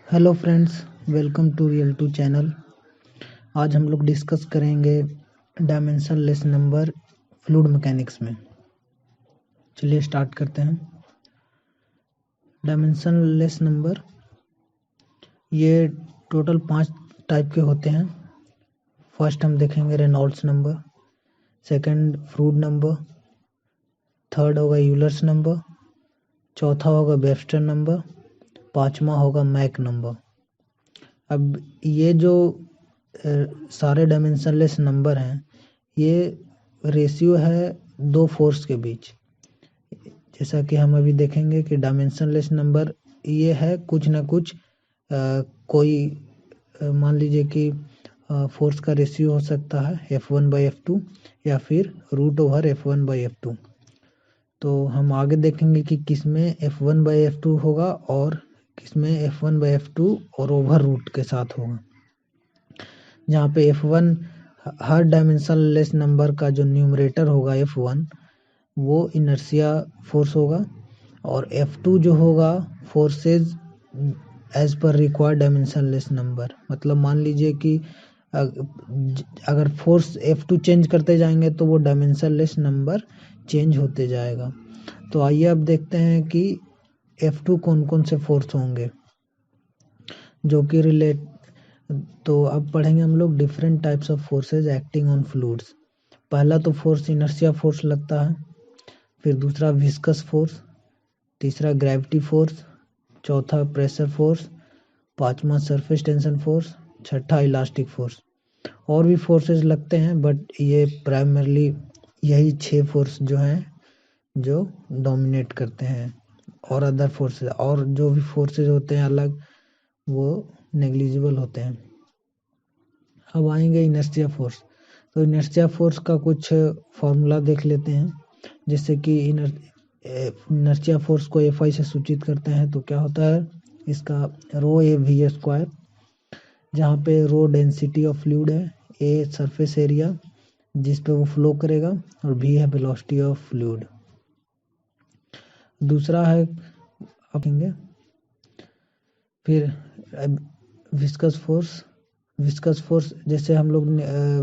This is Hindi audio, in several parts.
Hello friends, welcome to real two channel. आज हम लोग डिस्कस करेंगे डायमेंशनलेस नंबर फ्लूइड मैकेनिक्स में। चलिए स्टार्ट करते हैं। डायमेंशनलेस नंबर ये टोटल 5 टाइप के होते हैं। फर्स्ट हम देखेंगे Reynolds number, second Froude number, third होगा यूलर्स नंबर, चौथा होगा वेबस्टर नंबर, पांचवा होगा मैक नंबर। अब ये जो सारे डायमेंशनलेस नंबर हैं, ये रेशियो है दो फोर्स के बीच। जैसा कि हम अभी देखेंगे कि डायमेंशनलेस नंबर ये है कुछ ना कुछ कोई मान लीजिए कि फोर्स का रेशियो हो सकता है F1/F2 या फिर √/F1/F2। तो हम आगे देखेंगे कि किसमें F1/F2 होगा और किसमें F1/F2 और ओवर रूट के साथ होगा। जहाँ पे F1 हर डायमेंशनलेस नंबर का जो न्यूमरेटर होगा F1 वो इनर्शिया फोर्स होगा और F2 जो होगा forces as per required dimensionless number. मतलब मान लीजिए कि अगर फोर्स F2 चेंज करते जाएंगे तो वो डायमेंशनलेस नंबर चेंज होते जाएगा। तो आइए अब देखते हैं कि F2 कौन कौन से फोर्स होंगे जो कि रिलेट। तो अब पढ़ेंगे हम लोग different types of forces acting on fluids. पहला तो फोर्स इनर्शिया फोर्स लगता है, फिर दूसरा विस्कस फोर्स, तीसरा ग्रेविटी फोर्स, चौथा प्रेशर फोर्स, पांचवा सरफेस टेंशन फोर्स, छठा इलास्टिक फोर्स। और भी फोर्सेस लगते हैं बट ये प्राइमरली यही 6 फोर्स जो हैं जो डोमिनेट करते हैं। और अदर फोर्सेस और जो भी फोर्सेस होते हैं अलग, वो नेग्लिजिबल होते हैं। अब आएंगे इनर्शिया फोर्स। तो इनर्शिया फोर्स का कुछ फॉर्मूला देख लेते हैं। जिससे कि इनर्शिया फोर्स को Fi से सूचित करते हैं तो क्या होता है इसका ρAv², जहाँ पे रो डेंसिटी ऑफ फ्लूइड है, ए सरफेस एरिया जिस पे वो फ्लो करेगा और v है वेलोसिटी ऑफ फ्लूइड। दूसरा है देखेंगे फिर विस्कस फोर्स। विस्कस फोर्स जैसे हम लोग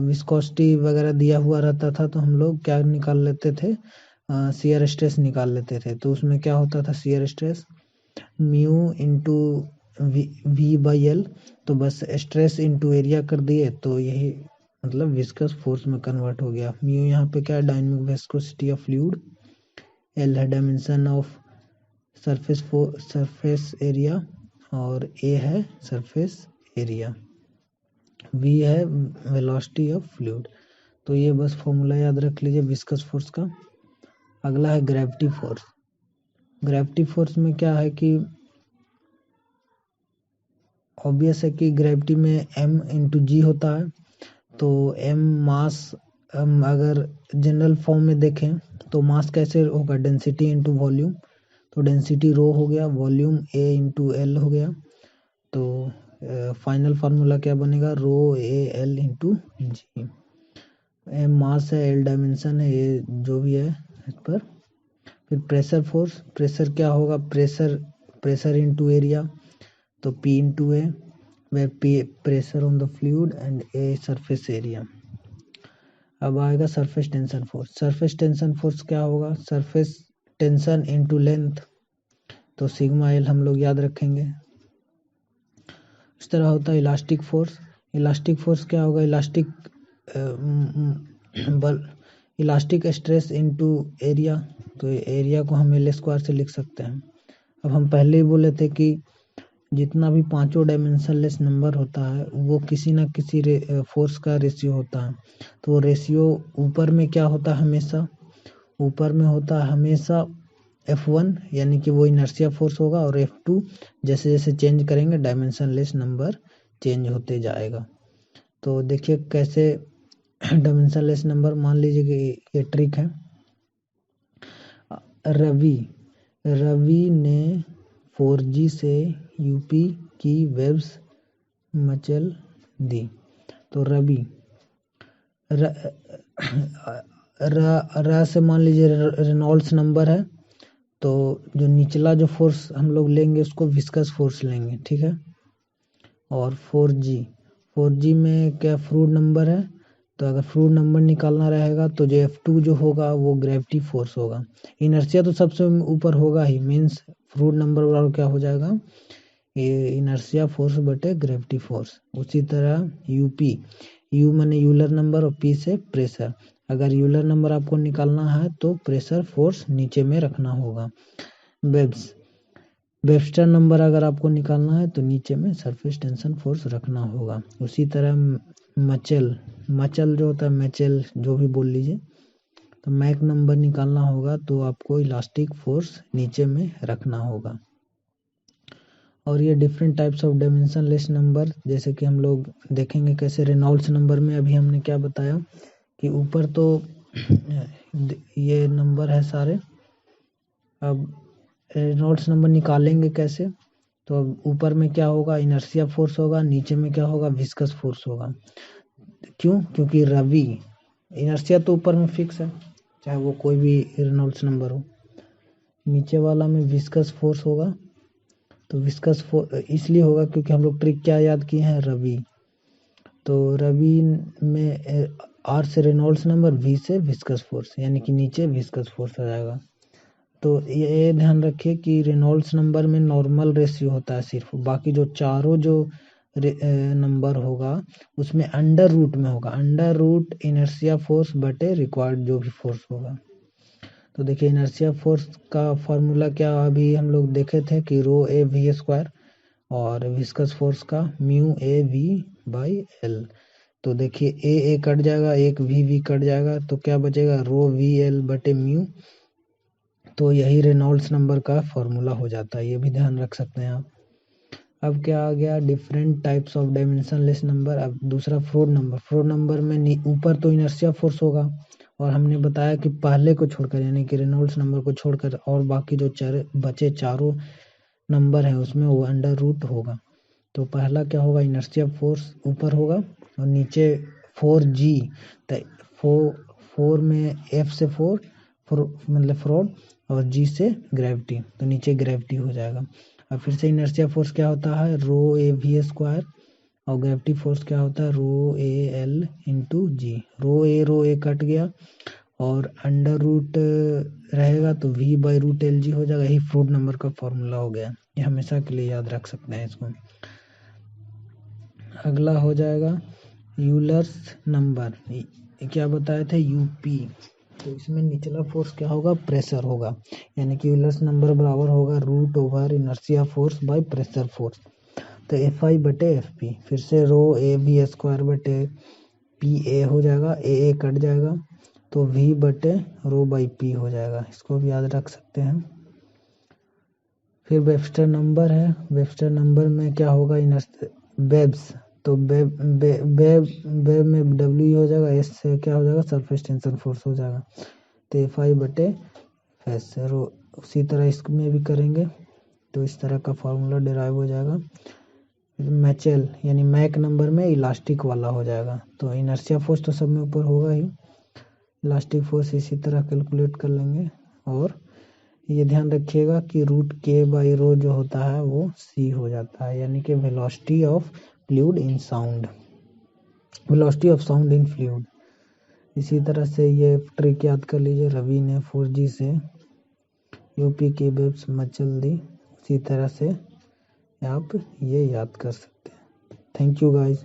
विस्कोसिटी वगैरह दिया हुआ रहता था तो हम लोग क्या निकाल लेते थे, शियर स्ट्रेस निकाल लेते थे। तो उसमें क्या होता था shear stress mu into V/L। तो बस स्ट्रेस इंटू एरिया कर दिए तो यही मतलब विस्कस फोर्स में कन्वर्ट हो गया। म्यू यहाँ पे क्या है dynamic viscosity of fluid, L है डायमेंशन ऑफ सरफेस एरिया और A है सरफेस एरिया, V है वेलोसिटी ऑफ फ्लूइड। तो ये बस फॉर्मूला याद रख लीजिए विस्कस फोर्स का। अगला है ग्रेविटी फोर्स। ग्रेविटी फोर्स में क्या है कि ऑब्वियस है कि ग्रेविटी में m/g होता है। तो m मास, अगर जनरल फॉर्म में देखें तो मास कैसे होगा डेंसिटी इंटू वॉल्यूम। तो डेंसिटी रो हो गया, वॉल्यूम A/L हो गया। तो फाइनल फार्मूला क्या बनेगा ρAL/g। m मास है, L डायमेंशन है, ये जो भी है इस पर। फिर प्रेशर फोर्स, प्रेशर क्या होगा प्रेशर इंटू एरिया। तो P into A where P pressure on the fluid and A surface area। अब आएगा surface tension force. Surface tension force क्या होगा सरफेस टेंशन इंटू लेंथ। तो सिग्मा L हम लोग याद रखेंगे। इस तरह होता है इलास्टिक फोर्स। इलास्टिक फोर्स क्या होगा इलास्टिक स्ट्रेस इंटू एरिया। तो एरिया को हम L² से लिख सकते हैं। अब हम पहले ही बोले थे कि जितना भी पांचों डायमेंशनलेस नंबर होता है वो किसी ना किसी फोर्स का रेशियो होता है। तो रेशियो ऊपर में क्या होता है ऊपर में होता है हमेशा F1 यानी कि वो इनर्शिया फोर्स होगा और F2 जैसे जैसे चेंज करेंगे डायमेंशनलेस नंबर चेंज होते जाएगा। तो देखिए कैसे डायमेंशनलेस नंबर, मान लीजिए कि ये ट्रिक है। रवि ने 4G से यूपी की वेव्स मचल दी। तो रवि से मान लीजिए रेनॉल्ड्स नंबर है। तो जो निचला जो फोर्स हम लोग लेंगे उसको विस्कस फोर्स लेंगे, ठीक है। और 4G में क्या फ्रूट नंबर है, तो अगर फ्रूट नंबर निकालना रहेगा तो जो F2 जो होगा वो ग्रेविटी फोर्स होगा। इनर्शिया तो सबसे ऊपर होगा ही, मीन्स फ्रूट नंबर बराबर क्या हो जाएगा, ये इनर्शिया फोर्स बटे ग्रेविटी फोर्स। उसी तरह यूपी, यू माने यूलर नंबर और पी से प्रेशर। अगर यूलर नंबर आपको निकालना है तो प्रेशर फोर्स नीचे में रखना होगा। वेबस्टर नंबर अगर आपको निकालना है तो नीचे में सरफेस टेंशन फोर्स रखना होगा। उसी तरह मचल जो होता है, मैचल जो भी बोल लीजिए, तो मैक नंबर निकालना होगा तो आपको इलास्टिक फोर्स नीचे में रखना होगा। और ये different types of dimensionless number, जैसे कि हम लोग देखेंगे कैसे रेनॉल्ड्स नंबर में अभी हमने क्या बताया कि ऊपर तो ये नंबर है सारे। अब रेनॉल्ड्स नंबर निकालेंगे कैसे, तो अब ऊपर में क्या होगा, इनर्शिया फोर्स होगा, नीचे में क्या होगा, विस्कस फोर्स होगा। क्यों, क्योंकि रवि इनर्शिया तो ऊपर में फिक्स है, चाहे वो कोई भी रेनॉल्ड्स नंबर हो। नीचे वाला में विस्कस फोर्स होगा, तो विस्कस फोर्स इसलिए होगा क्योंकि हम लोग ट्रिक क्या याद किए हैं, रवि। तो रवि में आर से रेनॉल्ड्स नंबर, वी से विस्कस फोर्स, यानी कि नीचे विस्कस फोर्स आ जाएगा। तो ये ध्यान रखिए कि रेनॉल्ड्स नंबर में नॉर्मल रेशियो होता है सिर्फ, बाकी जो चारों जो नंबर होगा उसमें अंडर रूट में होगा, अंडर रूट इनर्शिया फोर्स बटे रिक्वायर्ड जो भी फोर्स होगा। तो देखिए इनर्शिया फोर्स का फॉर्मूला क्या अभी हम लोग देखे थे कि रो ए वी स्क्वायर, और विस्कस फोर्स का mu A V by L. तो देखिए ए कट जाएगा, एक वी कट जाएगा, तो क्या बचेगा, रो वी एल बटे म्यू। तो यही रेनॉल्ड्स नंबर का फॉर्मूला हो जाता है, ये भी ध्यान रख सकते हैं आप। अब क्या आ गया, different types of dimensionless number. अब दूसरा फ्लोट नंबर में ऊपर तो इनर्शिया फोर्स होगा, और हमने बताया कि पहले को छोड़कर यानी कि रेनॉल्ड्स नंबर को छोड़कर और बाकी जो बचे चारों नंबर हैं उसमें वो अंडर रूट होगा। तो पहला क्या होगा, इनर्शिया फोर्स ऊपर होगा, और नीचे 4G, तो 4 में F से 4 मतलब फ्रॉड, और G से ग्रेविटी, तो नीचे ग्रेविटी हो जाएगा। अब फिर से इनर्शिया फोर्स क्या होता है, रो ए वी स्क्वायर, और ग्रेविटी फोर्स क्या होता है, rho A L into G. Rho A cut गया और अंडर रूट रहेगा तो v by root L G हो जाएगा। यही फ्रूट नंबर का फॉर्मूला हो गया, ये हमेशा के लिए याद रख सकते हैं इसको। अगला हो जाएगा यूलर्स नंबर, क्या बताए थे, यूपी। तो इसमें निचला फोर्स क्या होगा, प्रेशर होगा, यानी कि यूलर्स नंबर बराबर होगा root over inertia force by pressure force. तो एफ आई बटे एफ पी, फिर से रो ए बी स्क्वायर बटे पी ए हो जाएगा, ए कट जाएगा, तो वी बटे रो बाई पी हो जाएगा, इसको भी याद रख सकते हैं। फिर वेबस्टर नंबर है, वेबस्टर नंबर में क्या होगा, वेब्स, तो वेब में डब्ल्यू हो जाएगा, एस से क्या हो जाएगा, सरफेस टेंशन फोर्स हो जाएगा, तो एफ आई बटे एस। उसी तरह इसमें भी करेंगे तो इस तरह का फॉर्मूला डिराइव हो जाएगा। मैचल यानी मैक नंबर में इलास्टिक वाला हो जाएगा, तो इनर्शिया फोर्स तो सब में ऊपर होगा ही, इलास्टिक फोर्स इसी तरह कैलकुलेट कर लेंगे। और ये ध्यान रखिएगा कि रूट के बाई रो जो होता है वो सी हो जाता है, यानी कि velocity of fluid in sound, velocity of sound in fluid. इसी तरह से ये ट्रिक याद कर लीजिए, रवि ने 4G से यूपी की वेब्स मचल दी, उसी तरह से आप ये याद कर सकते हैं। Thank you guys.